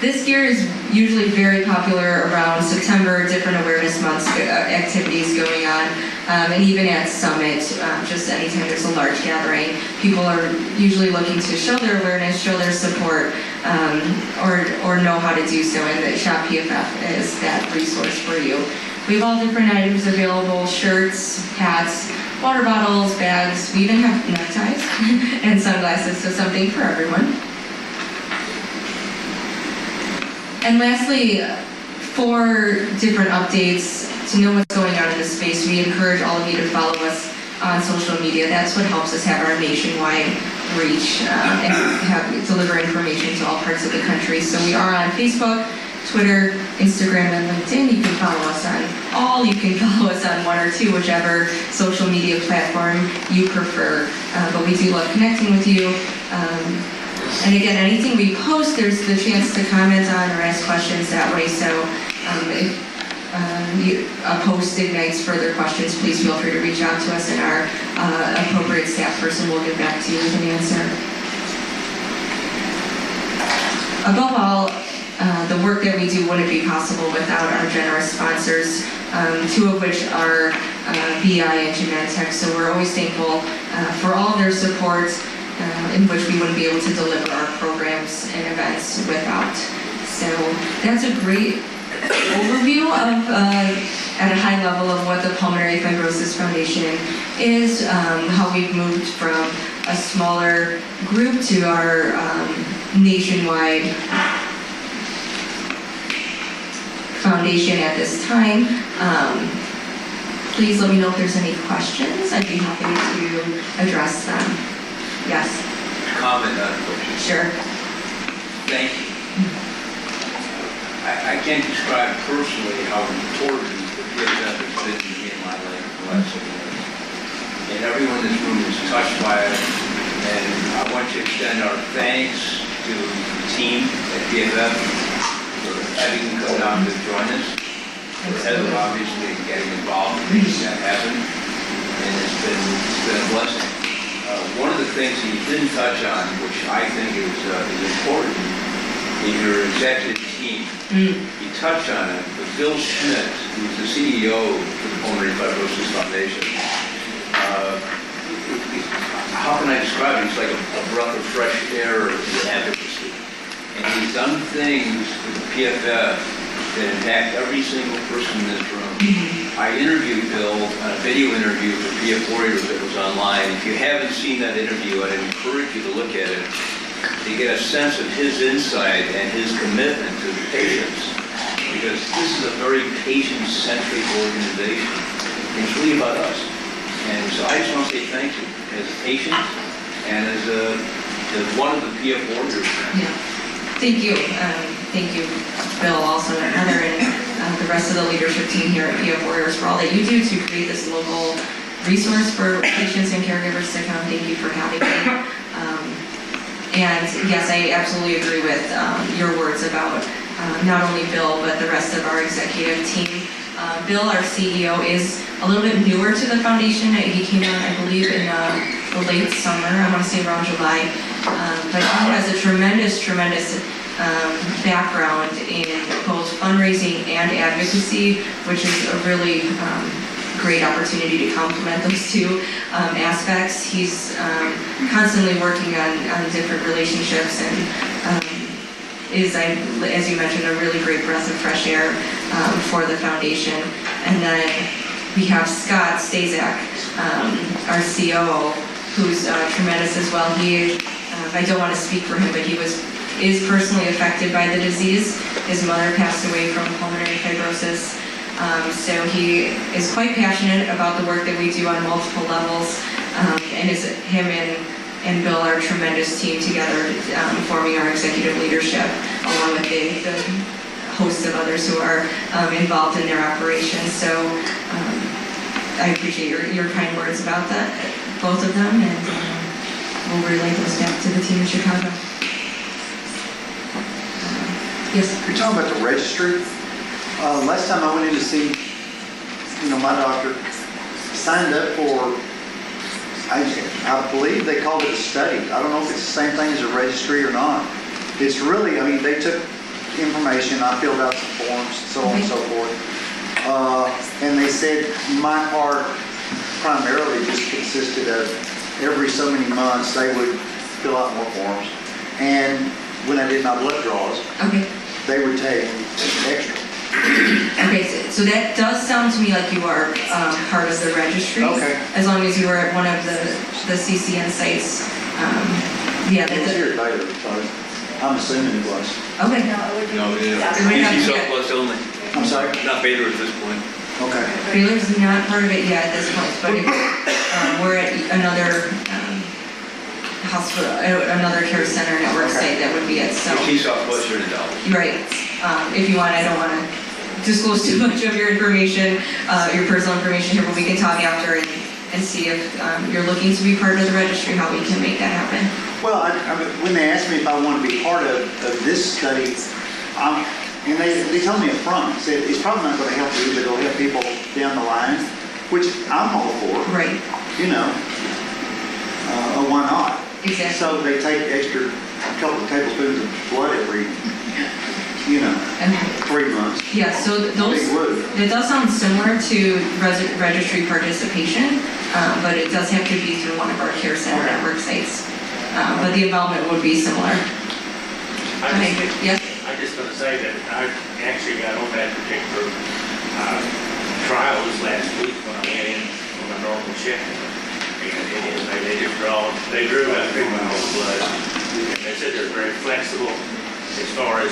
This gear is usually very popular around September, different awareness months, activities going on, and even at Summit, just anytime there's a large gathering, people are usually looking to show their awareness, show their support, or know how to do so, and the Shop PFF is that resource for you. We have all different items available: shirts, hats, water bottles, bags. We even have neckties and sunglasses, so something for everyone. And lastly, 4 different updates to know what's going on in the space. We encourage all of you to follow us on social media. That's what helps us have our nationwide reach and deliver information to all parts of the country. So we are on Facebook, Twitter, Instagram, and LinkedIn. You can follow us on all. You can follow us on 1 or 2, whichever social media platform you prefer. But we do love connecting with you. And again, anything we post, there's the chance to comment on or ask questions that way. So if a post ignites further questions, please feel free to reach out to us, and our appropriate staff person will get back to you with an answer. Above all, the work that we do wouldn't be possible without our generous sponsors, 2 of which are BI and Genentech. So we're always thankful for all of their support, in which we wouldn't be able to deliver our programs and events without. So that's a great overview of, at a high level, of what the Pulmonary Fibrosis Foundation is, how we've moved from a smaller group to our nationwide foundation at this time. Please let me know if there's any questions. I'd be happy to address them. Yes? Comment on the question. Sure. Thank you. I can't describe personally how important the PFF has been to me in my life the last 7 years. And everyone in this room is touched by it. And I want to extend our thanks to the team at PFF for having come down to join us. For Heather, obviously, getting involved in making that happen. And it's been a blessing. One of the things that you didn't touch on, which I think is important, in your executive team, you touched on it, but Bill Schmidt, who's the CEO for the Pulmonary Fibrosis Foundation, how can I describe it? He's like a breath of fresh air in advocacy. And he's done things with the PFF that impact every single person in this room. I interviewed Bill on a video interview for PF Warriors that was online. If you haven't seen that interview, I'd encourage you to look at it to get a sense of his insight and his commitment to the patients. Because this is a very patient-centric organization. It's really about us. And so I just want to say thank you as a patient and as one of the PF Warriors. Yeah. Thank you. Thank you, Bill, also, and Heather, and the rest of the leadership team here at PF Warriors for all that you do to create this local resource for patients and caregivers to come. Thank you for having me. And yes, I absolutely agree with your words about not only Bill, but the rest of our executive team. Bill, our CEO, is a little bit newer to the foundation. He came on, I believe, in the late summer, I want to say around July. But he has a tremendous background in both fundraising and advocacy, which is a really great opportunity to complement those two aspects. He's constantly working on different relationships and is, as you mentioned, a really great breath of fresh air for the foundation. And then we have Scott Stazak, our COO, who's tremendous as well. He, I don't want to speak for him, but he is personally affected by the disease. His mother passed away from pulmonary fibrosis. So he is quite passionate about the work that we do on multiple levels, and him and Bill are a tremendous team together, forming our executive leadership, along with the host of others who are involved in their operations. So I appreciate your kind words about that, both of them, and we'll relay those back to the team in Chicago. Yes? You're talking about the registry. Last time I went in to see, my doctor, signed up for, I believe they called it a study. I don't know if it's the same thing as a registry or not. It's really, they took information, I filled out some forms, so on and so forth. And they said my part primarily just consisted of every so many months they would fill out more forms. And when I did my blood draws, they would take extra. Okay, so that does sound to me like you are part of the registry. Okay. As long as you were at one of the CCN sites. Yeah. It was here later, so I'm assuming it was. Okay. No, easy surplus only. I'm sorry? Not Baylor at this point. Okay. Baylor's not part of it yet at this point, but we're at another hospital, another care center network site that would be it. So. Easy surplus here in Dallas. Right. If you want, I don't want to disclose too much of your information, your personal information here, but we can talk after and see if you're looking to be part of the registry, how we can make that happen. Well, when they asked me if I want to be part of this study, and they told me up front, said it's probably not going to help you, but it'll help people down the line, which I'm all for. Right. Why not? Exactly. So they take a couple of tablespoons of blood every And 3 months. yeah, so those, Big word. it does sound similar to registry participation, but it does have to be through one of our care center network sites. But the involvement would be similar. Yes? I just want to say that I actually got on that particular trial this last week when I went in on a normal check. And they drew about 3 miles of blood. And they said they're very flexible as far as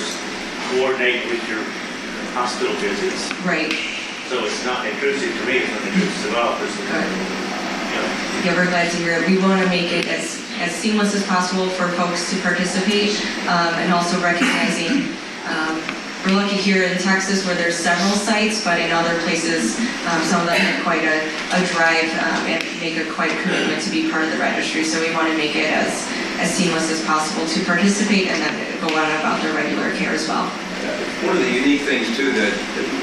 coordinating with your hospital visits. Right. So it's not intrusive to me, it's not intrusive to office. Yeah, we're glad to hear it. We want to make it as seamless as possible for folks to participate, and also recognizing, we're lucky here in Texas where there's several sites, but in other places, some of them have quite a drive and make quite a commitment to be part of the registry. So we want to make it as seamless as possible to participate and then go on about their regular care as well. One of the unique things too that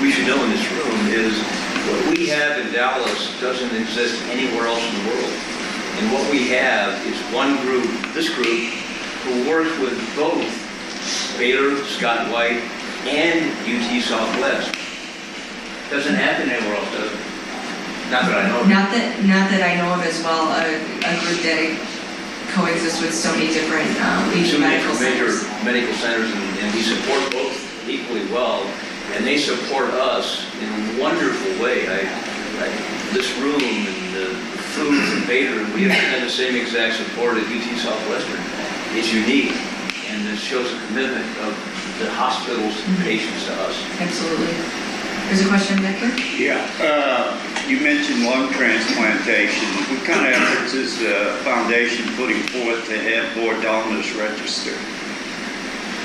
we should know in this room is what we have in Dallas doesn't exist anywhere else in the world. And what we have is one group, this group, who works with both Baylor, Scott White, and UT Southwest. Doesn't happen anywhere else, does it? Not that I know of. Not that I know of as well, a group that coexists with so many different Two medical major centers. medical centers, and we support both equally well, and they support us in a wonderful way. This room and the food from Baylor, and we have had the same exact support at UT Southwestern. It's unique, and it shows a commitment of the hospitals and patients to us. Absolutely. There's a question back here? Yeah, you mentioned lung transplantation. What kind of efforts is the foundation putting forth to have more donors registered?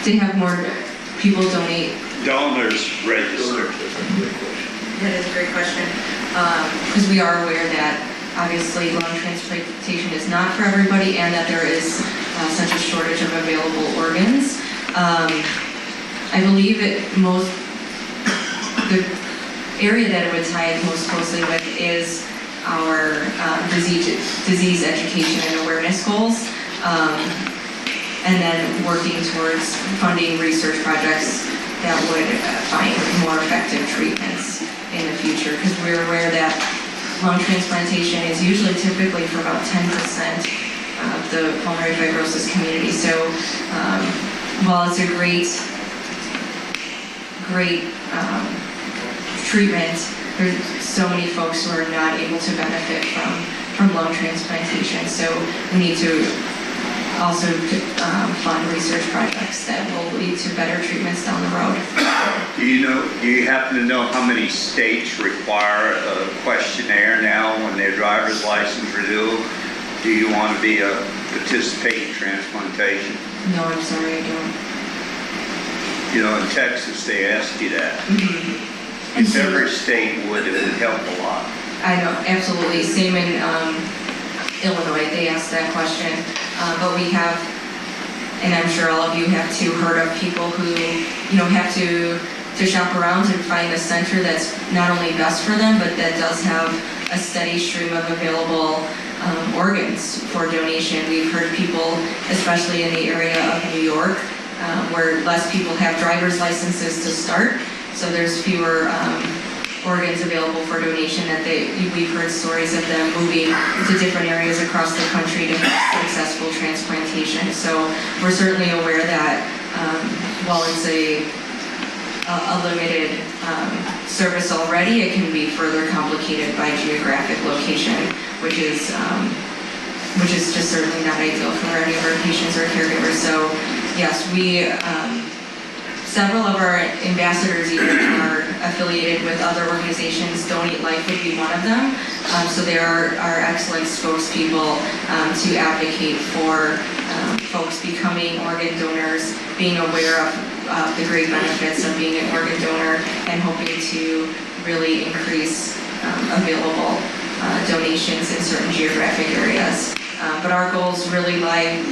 To have more people donate. Donors registered. That is a great question. Because we are aware that obviously lung transplantation is not for everybody and that there is such a shortage of available organs. I believe the area that it would tie most closely with is our disease education and awareness goals. And then working towards funding research projects that would find more effective treatments in the future. Because we're aware that lung transplantation is usually typically for about 10% of the pulmonary fibrosis community. So while it's a great treatment, there's so many folks who are not able to benefit from lung transplantation. So we need to also fund research projects that will lead to better treatments down the road. Do you happen to know how many states require a questionnaire now when their driver's license renewal? Do you want to be a participating transplantation? No, I'm sorry, I don't. In Texas, they ask you that. Mm-hmm. If every state would, it would help a lot. I know, absolutely. Same in Illinois, they asked that question. But we have, and I'm sure all of you have too, heard of people who, have to shop around and find a center that's not only best for them, but that does have a steady stream of available organs for donation. We've heard people, especially in the area of New York, where less people have driver's licenses to start, so there's fewer organs available for donation. That we've heard stories of them moving to different areas across the country to have successful transplantation. So we're certainly aware that while it's a limited service already, it can be further complicated by geographic location, which is just certainly not ideal for any of our patients or caregivers. So yes, several of our ambassadors even are affiliated with other organizations. Donate Life would be one of them. So they are excellent spokespeople to advocate for folks becoming organ donors, being aware of the great benefits of being an organ donor, and hoping to really increase available donations in certain geographic areas. But our goals really lie,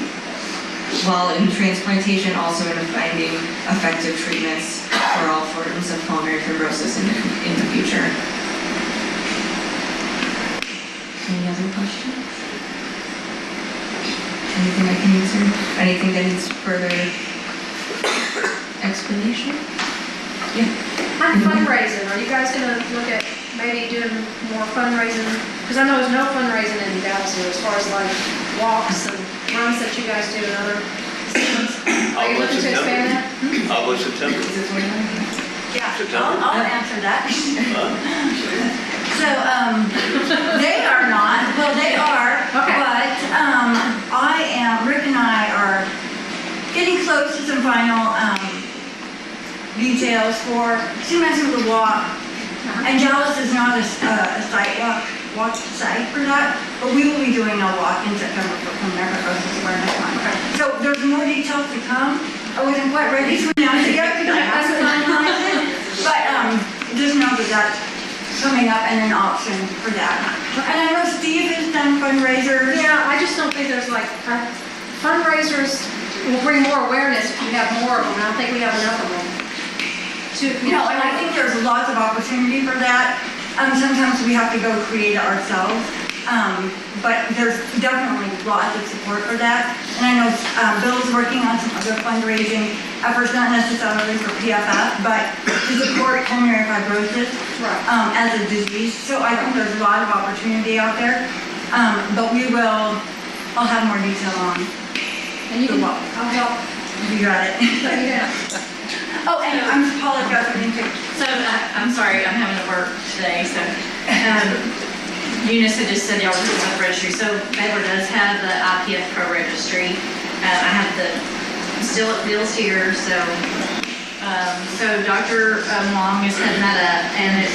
while in transplantation, also in finding effective treatments for all forms of pulmonary fibrosis in the future. Any other questions? Anything I can answer? Anything that needs further explanation? On fundraising, are you guys gonna look at maybe doing more fundraising? Because I know there's no fundraising in Dallas here as far as like walks and runs that you guys do in other cities. Are you looking to expand that? How about September? Yeah, I'll answer that. So, they are not, well, they are, Okay. but, Rick and I are getting close to some final, details for, she mentioned the walk. And Dallas is not a walk site for that, but we will be doing a walk in September for Pulmonary Fibrosis Awareness Month. So there's more details to come. I wasn't quite ready to announce it yet because I haven't finalized it. But just know that that's coming up and an option for that. And I know Steve has done fundraisers. Yeah, I just don't think there's like, fundraisers will bring more awareness if you have more of them. I don't think we have enough of them. No, and I think there's lots of opportunity for that. Sometimes we have to go create it ourselves. But there's definitely lots of support for that. And I know Bill's working on some other fundraising efforts, not necessarily for PFF, but to support pulmonary fibrosis as a disease. So I think there's a lot of opportunity out there. But I'll have more detail on. And you can, I'll help. You got it. Oh, and I'm apologizing. So, I'm sorry, I'm having to work today, so, Eunice had just said y'all were doing the registry, so Baylor does have the IPF Pro Registry. I have the bills here, so Dr. Long is heading that up, and it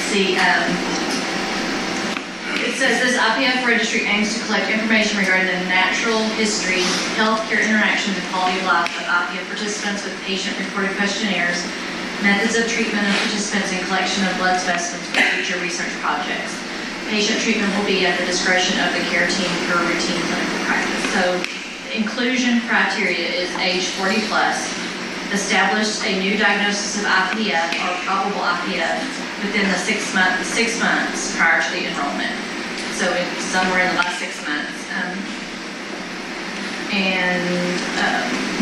says this IPF registry aims to collect information regarding the natural history, healthcare interactions, and quality of life of IPF participants with patient-reported questionnaires, methods of treatment of participants, and collection of blood specimens for future research projects. Patient treatment will be at the discretion of the care team for routine clinical practice. So the inclusion criteria is age 40 plus, established a new diagnosis of IPF or probable IPF within the 6 months prior to the enrollment. So it's somewhere in the last 6 months.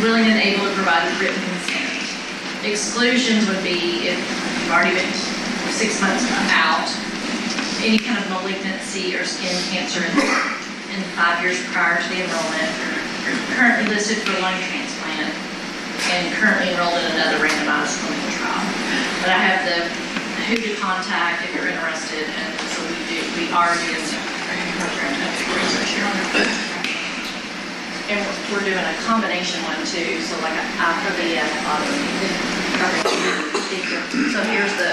Willing and able to provide written consent. Exclusions would be if you've already been 6 months out, any kind of malignancy or skin cancer in 5 years prior to the enrollment, currently listed for lung transplant, and currently enrolled in another randomized clinical trial. But I have the who to contact if you're interested, and so we are doing a program of research here on it. And we're doing a combination one too, so like an IPF, so here's the,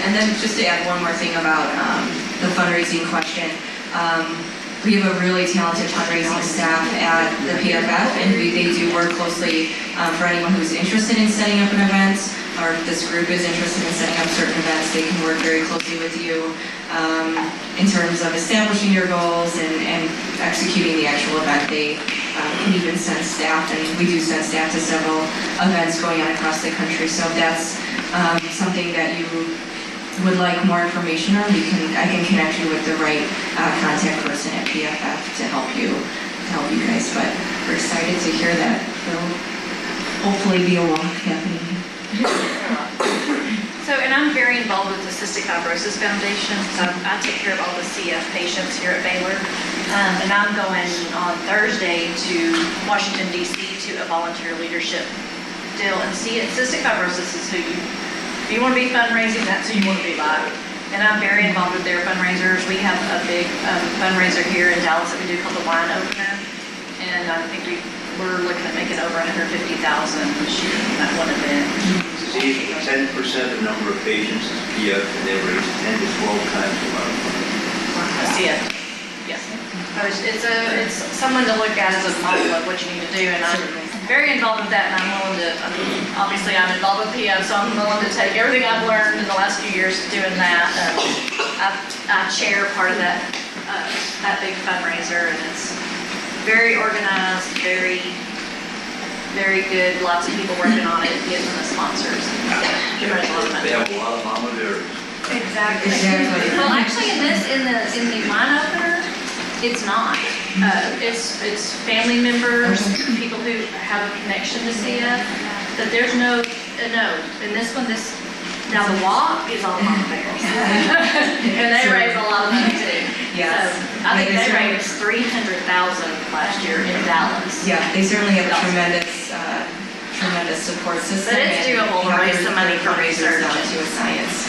And then just to add one more thing about the fundraising question. We have a really talented fundraising staff at the PFF, and they do work closely for anyone who's interested in setting up an event, or if this group is interested in setting up certain events, they can work very closely with you in terms of establishing your goals and executing the actual event. They can even send staff, and we do send staff to several events going on across the country. So if that's something that you would like more information on, I can connect you with the right contact person at PFF to help you guys. But we're excited to hear that there'll hopefully be a walk happening. So, and I'm very involved with the Cystic Fibrosis Foundation, so I take care of all the CF patients here at Baylor. And I'm going on Thursday to Washington, D.C. to a volunteer leadership deal, and cystic fibrosis is if you want to be fundraising, that's who you want to be like. And I'm very involved with their fundraisers. We have a big fundraiser here in Dallas that we do called the Wine Opener. And I think we're looking at making over $150,000 this year in that one event. 10% of the number of patients is PF, and they raise 10 to 12 times the amount of money. I see it. Yes. It's someone to look at as a model of what you need to do, and I'm very involved with that, and I'm willing to, obviously I'm involved with PF, so I'm willing to take everything I've learned in the last few years doing that. I chair part of that big fundraiser, and it's very organized, very good, lots of people working on it, getting the sponsors. They have a lot of mama bears. Exactly. Exactly. Well, actually, in the wine opener, It's not. It's family members, people who have a connection to CF, but there's no. And this one, now the walk is all volunteers. And they raise a lot of money too. Yes. So I think they raised $300,000 last year in Dallas. Yeah, they certainly have a tremendous support system. But it's doable to raise some money for research. Down to a science.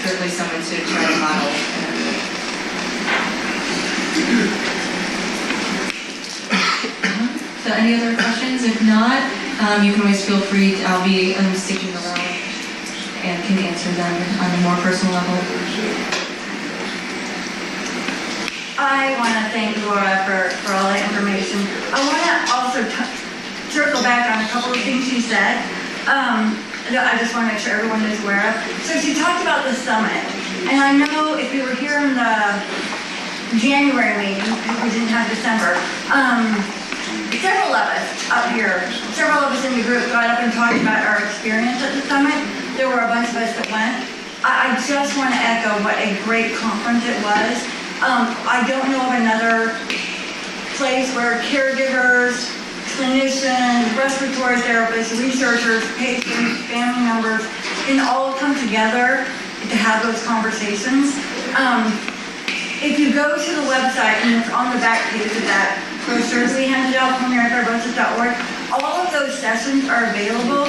Certainly someone to try to model. So any other questions? If not, you can always feel free. I'll be sticking around and can answer them on a more personal level. I want to thank Laura for all that information. I want to also circle back on a couple of things she said. That I just want to make sure everyone is aware of. So she talked about the summit, and I know if you were here in the January meeting, we didn't have December, several of us up here, several of us in the group got up and talked about our experience at the summit. There were a bunch of us that went. I just want to echo what a great conference it was. I don't know of another place where caregivers, clinicians, respiratory therapists, researchers, patients, family members can all come together to have those conversations. If you go to the website, and it's on the back page of that brochure we handed out, pulmonaryfibrosis.org, all of those sessions are available,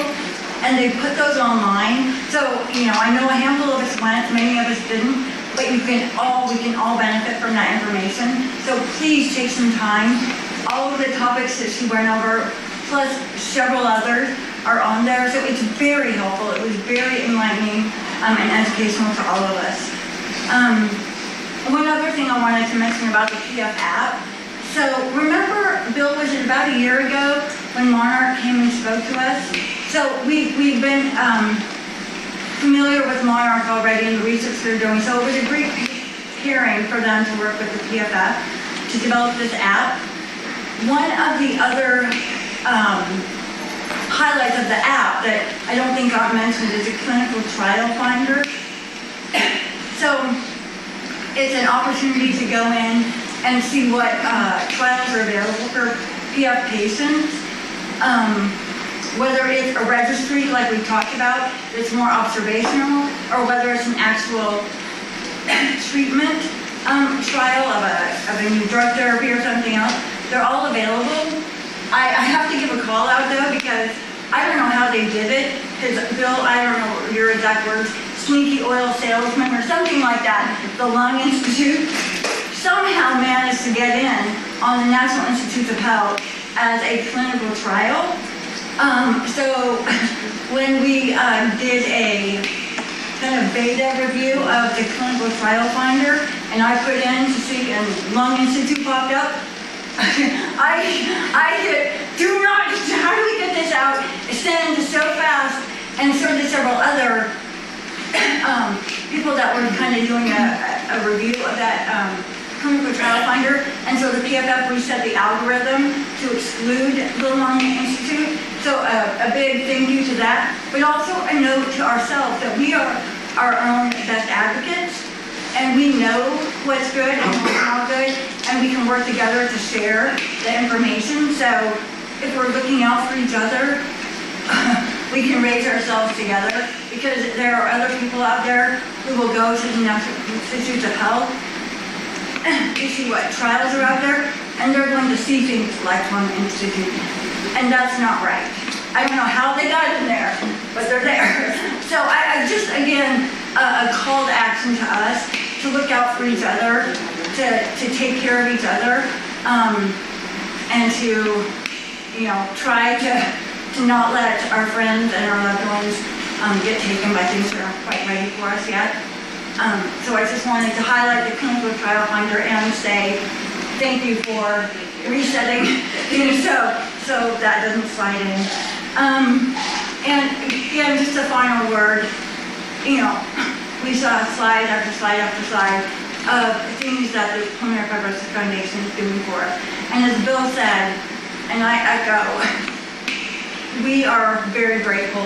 and they put those online. So, I know a handful of us went, many of us didn't, but we can all benefit from that information. So please take some time. All of the topics that she went over, plus several others, are on there. So it's very helpful. It was very enlightening and educational to all of us. One other thing I wanted to mention about the PF app. So remember, Bill, was it about a year ago when Monarch came and spoke to us? So we've been familiar with Monarch already and the research they're doing. So it was a great hearing for them to work with the PFF to develop this app. One of the other highlights of the app that I don't think got mentioned is a clinical trial finder. So it's an opportunity to go in and see what trials are available for PF patients. Whether it's a registry like we talked about, that's more observational, or whether it's an actual treatment trial of a new drug therapy or something else. They're all available. I have to give a call out though, because I don't know how they did it, because Bill, I don't know your exact words, sneaky oil salesman or something like that, the Lung Institute, somehow managed to get in on the National Institutes of Health as a clinical trial. So when we did a kind of beta review of the clinical trial finder, and I put in to see, and Lung Institute popped up, I hit, how do we get this out? It sent so fast, and so did several other people that were kind of doing a review of that clinical trial finder, and so the PFF reset the algorithm to exclude the Lung Institute. So a big thank you to that, but also a note to ourselves that we are our own best advocates, and we know what's good and what's not good, and we can work together to share the information. So if we're looking out for each other, we can raise ourselves together, because there are other people out there who will go to the National Institutes of Health to see what trials are out there, and they're going to see things like Lung Institute, and that's not right. I don't know how they got in there, but they're there. So I just, again, a call to action to us to look out for each other, to take care of each other, and to, try to not let our friends and our loved ones get taken by things that aren't quite ready for us yet. So I just wanted to highlight the clinical trial finder and say thank you for resetting things so that doesn't slide in. And again, just a final word, we saw slide after slide after slide of things that the Pulmonary Fibrosis Foundation is doing for us. And as Bill said, and I echo, we are very grateful.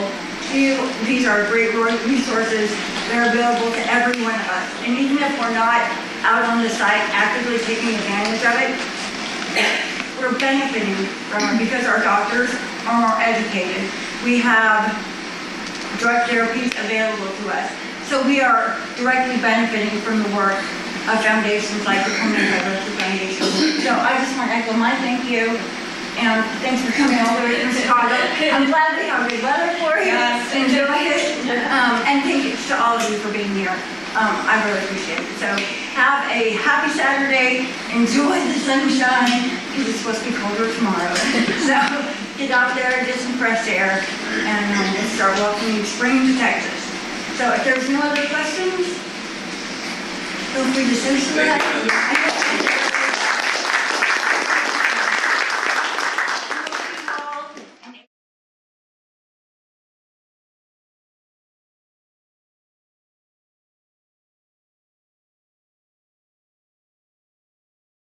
These are great resources. They're available to every one of us. And even if we're not out on the site actively taking advantage of it, we're benefiting from it because our doctors are more educated. We have drug therapies available to us. So we are directly benefiting from the work of foundations like the Pulmonary Fibrosis Foundation. So I just want to echo my thank you, and thanks for coming all the way from Chicago. I'm glad we have good weather for you. Enjoy it. And thank you to all of you for being here. I really appreciate it. So have a happy Saturday. Enjoy the sunshine, because it's supposed to be colder tomorrow. So get out there, get some fresh air, and we'll start welcoming spring to Texas. So if there's no other questions, feel free to socialize. Thank you, Heather.